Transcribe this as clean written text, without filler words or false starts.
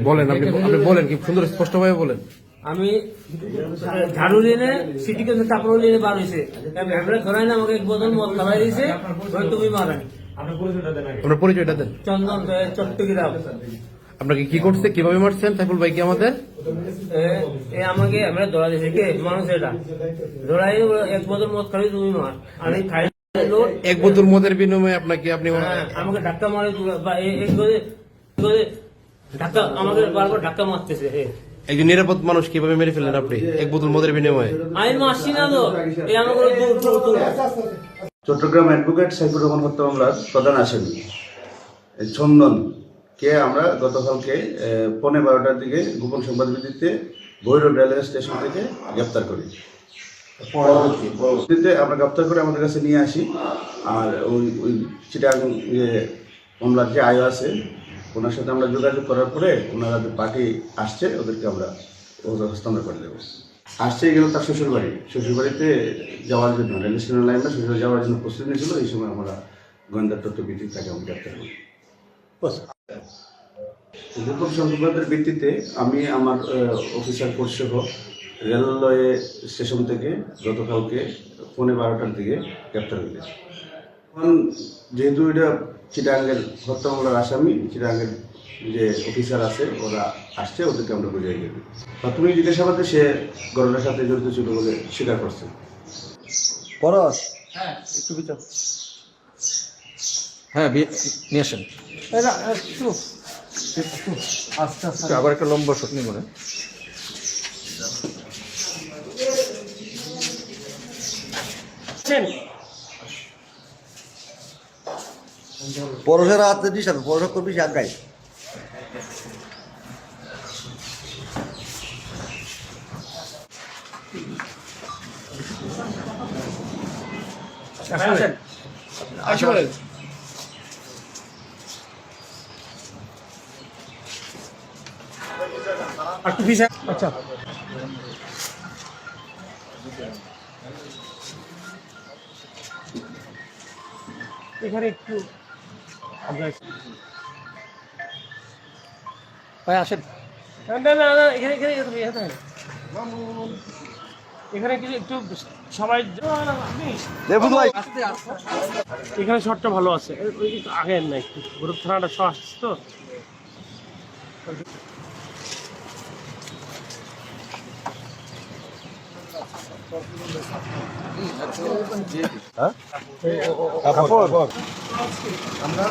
বলেন, আপনি বলেন, কি সুন্দর স্পষ্টভাবে বলেন। আমি ঝাড়ু নিয়ে সিটি কেসে কাপড় নিয়ে বার হয়েছে, ভ্যাবলা ধরাই না আমাকে এক বোতল মদ খাওয়াই দিয়েছে, তুমি মারা। আপনার পরিচয়টা দেন। চন্দন চট্টগ্রাম। আপনাকে কি করছে, কিভাবে মারছেন সাইফুল ভাই? কি আমাদের আমাকে আমরা ধরা দিয়েছে কে মানুষ, এটা ধরাই এক বোতল মদ খাওয়াই তুমি মার। আমি খাই এক বোতল মদের বিনিময়ে আপনাকে আমাকে ধাক্কা মারে, ধাক্কা আমাকে বারবার ধাক্কা মারতেছে। একজন নিরাপদ মানুষ কিভাবে মেরে ফেললেন আপনি এক বোতল মদের বিনিময়ে? আমি মারছি না তো, চট্টগ্রাম অ্যাডভোকেট সাইফুর রহমান হত্যা মামলার প্রধান আসামি চন্দন কে আমরা গতকালকে 12:15টার দিকে গোপন সংবাদ ভিত্তিতে ভৈরব রেলওয়ে স্টেশন থেকে গ্রেপ্তার করি। পরবর্তীতে আমরা গ্রেপ্তার করে আমাদের কাছে নিয়ে আসি। আর ওই চিটাং যে মামলার যে আয় আছে ওনার সাথে আমরা যোগাযোগ করার পরে ওনারা যে পার্টি আসছে ওদেরকে আমরা হস্তান্তর করে দেবো। আসছে গেল তার শ্বশুরবাড়িতে যাওয়ার জন্য, রেল স্টেশনের লাইনটা শ্বশুরবাড়ি যাওয়ার জন্য প্রস্তুতি নিয়েছিল। এই সময় আমরা গোয়েন্দা তথ্য ভিত্তিক তাকে আমরা গ্রেপ্তার করি। গোপন সংবাদের ভিত্তিতে আমি আমার অফিসার পরিষেব রেলওয়ে স্টেশন থেকে গতকালকে 12:15টার দিকে গ্রেপ্তার হয়েছে। এখন যেহেতু এটা চিটাঙ্গের হত্যা মামলার আসামি, চিটাঙ্গের যে অফিসার আছে ওরা আসছে, ওদেরকে আমরা বুঝিয়ে দেবো। প্রাথমিক জিজ্ঞাসাবাদে সে ঘটনার সাথে জড়িত ছিল বলে স্বীকার করছে। পরশ, একটু বিচার, হ্যাঁ নিয়ে আসেন। আবার একটা লম্বা শট নিয়ে মনে পরশের হাতে দিস, পরশ করবি আগাই। আচ্ছা এখানে একটু ভাই আসেন। না না না, এখানে এখানে এখানে একটু সবাই এখানে শটটা ভালো আছে, আগে নাই গ্রুপ থানাটা সহ আসছে তো। আমরা